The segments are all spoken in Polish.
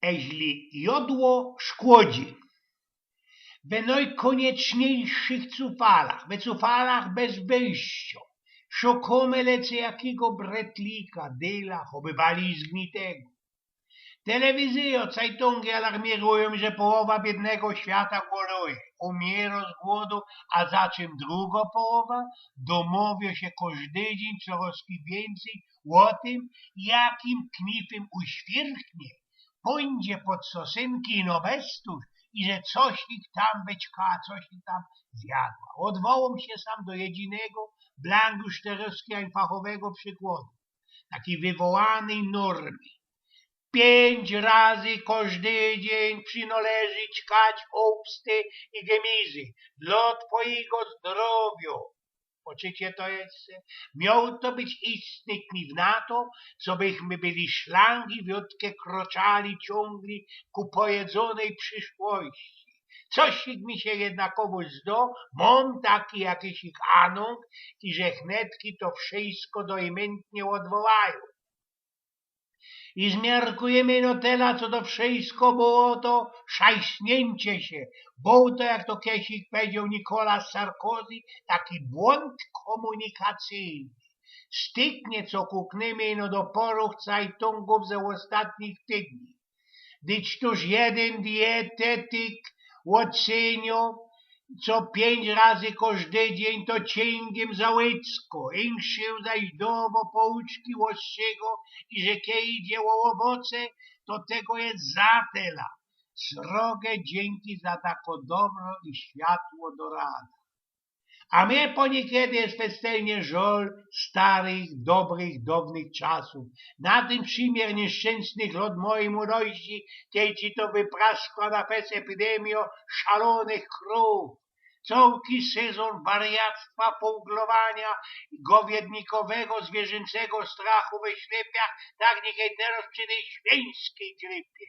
jeśli jodło szkodzi. W najkonieczniejszych cufalach bez wyjścia, szukamy lecę jakiego bretlika, dyla, obywali zgnitego. Telewizja, Zeitungi alarmirują, że połowa biednego świata głoduje, umiera z głodu, a za czym druga połowa domawia się każdy dzień coraz więcej o tym, jakim knifem uświrchnie, pójdzie pod sosynki no bestuż i że coś ich tam beczka, coś ich tam zjadła. Odwołam się sam do jedynego, blanguszterowskiego fachowego przykładu, takiej wywołanej normy. 5 razy każdy dzień przynależy ćkać obsty i gemizy dla twojego zdrowia. Poczycie to jest? Miał to być istny kniw na to, co byśmy byli szlangi wiotkie kroczali ciągli ku pojedzonej przyszłości. Coś mi się jednakowo zdo, mam taki jakiś ich anong i że chnetki to wszystko dojmętnie odwołają. I zmiarkujemy no tela, co to wszystko było to szajśnięcie się. Był to, jak to kiedyś powiedział Nicolas Sarkozy, taki błąd komunikacyjny. Styknie, co kukniemy no do poruch Zeitungów ze ostatnich tygodni. Dyć tuż jeden dietetyk ocenił, co 5 razy każdy dzień to cięgiem za łycko, inszył zaś dobo pouczki łosczego i że kiedy idzie o owoce, to tego jest zatela. Srogie dzięki za tako dobro i światło do rana. A mnie po niekiedy jest festelnie żal starych, dobrych, dawnych czasów. Na tym przymiar nieszczęsnych lat mojej młodości, kiedy ci to wypraskła na fes epidemio szalonych krów. Całki sezon wariactwa, pouglowania i gowiednikowego, zwierzęcego strachu we ślepiach, tak niechaj teraz przy tej świńskiej grypie.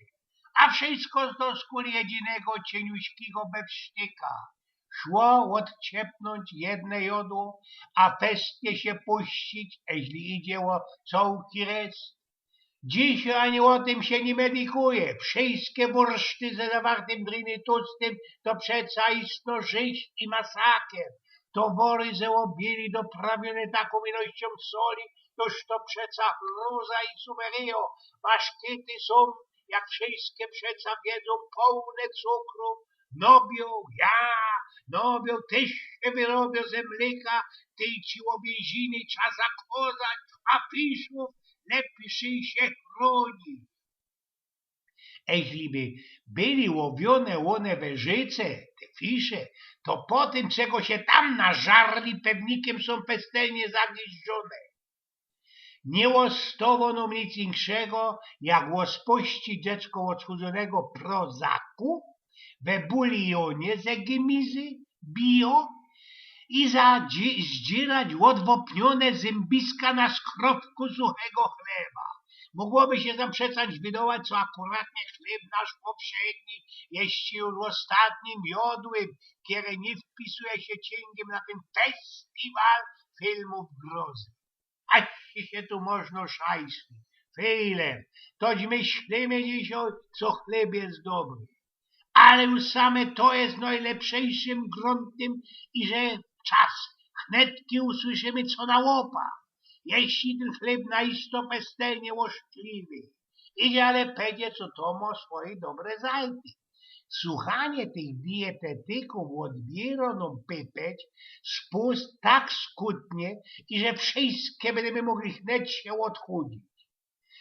A wszystko z dosku jedynego cieniuśkiego bewsztyka. Szło odciepnąć jedne jodło, a pestnie się puścić, jeśli idzie o całki rest. Dziś ani o tym się nie medykuje. Wszystkie burszty ze zawartym dryny tłustym to przeca istno żyć i masaker. Towory ze obieli doprawione taką ilością soli, toż to przeca hruza i sumerio. Pasztety są, jak wszystkie przeca wiedzą, pełne cukru. Nobią też się wyrobią ze mleka, tej ci łowięziny trzeba zakozać, a piszów lepiej się chroni. Jeśli by byli łowione one wężyce, te fisze, to po tym, czego się tam nażarli, pewnikiem są pestelnie zagnieżdżone. Nie łostowo nam nic inszego, jak łospości dziecko odchudzonego prozaku, we bulionie ze gemizy, bio i zdzierać odwopnione zębiska na skrobku suchego chleba. Mogłoby się zaprzeczać wydawać, co akuratnie chleb nasz poprzedni, jeśli już ostatnim jodłym, który nie wpisuje się cięgiem na ten festiwal filmów grozy. Aż się tu można szajsnąć. Chwilę, toć myślimy dzisiaj, co chleb jest dobry. Ale już same to jest najlepszejszym gruntem i że czas chnetki usłyszymy co na łopa. Jeśli ten chleb naisto pestelnie łoszczliwy. Idzie ale pedzie, co to ma swoje dobre zajty. Słuchanie tych dietetyków odbiera nam pypeć spust tak skutnie, i że wszystkie będziemy mogli chneć się odchudzić.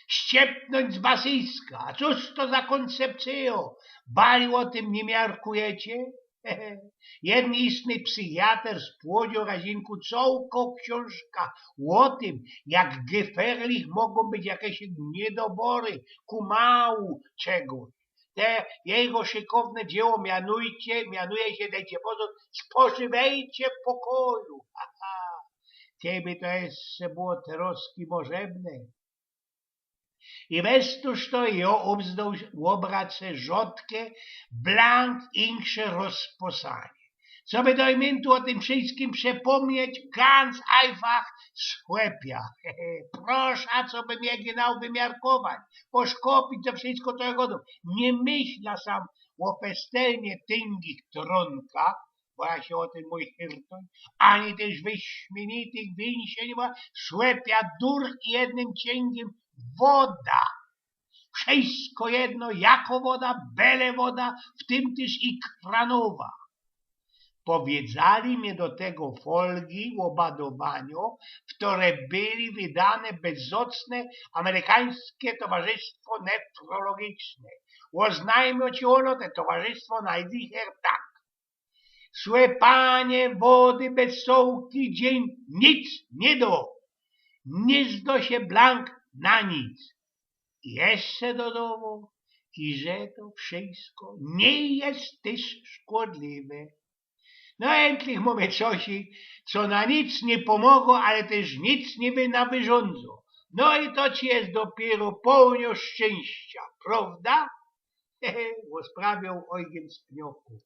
Ściepnąć z basyjska. A cóż to za koncepcjo? Bali o tym nie miarkujecie? Jeden istny psychiatr spłodził razinku całką książka o tym, jak geferlich mogą być jakieś niedobory ku mału czegoś. Te jego szykowne dzieło mianuje się, dajcie pozór, spożywajcie w pokoju. Ciebie to jeszcze było troski możebne. I westuż to jo obzdąż obrać se rzodkie, blank insze rozposanie. co by do imientu o tym wszystkim przypomnieć, ganz einfach schłepia. Proszę, co by mnie genau wymiarkować, poszkopić to wszystko to godą. Nie myśla sam o pestelnie tyngich tronka, właśnie o tym mój hirtoń, ani też wyśmienitych wyniesień, schłepia dur jednym cięgiem woda. Wszystko jedno, jako woda, byle woda, w tym też i kranowa. Powiedzali mnie do tego folgi o badowaniu, w które byli wydane bezocne amerykańskie towarzystwo nefrologiczne. Oznajmią ci ono, te towarzystwo najdzicher tak. Słepanie wody bez sołki dzień nic nie do. Nie zdo się blank na nic. Jeszcze do domu i że to wszystko nie jest też szkodliwe. No endlich mamy coś, co na nic nie pomogło, ale też nic nie wyrządzą. No i to ci jest dopiero pełnią szczęścia, prawda? Rozprawiał Eugen z Pniówków.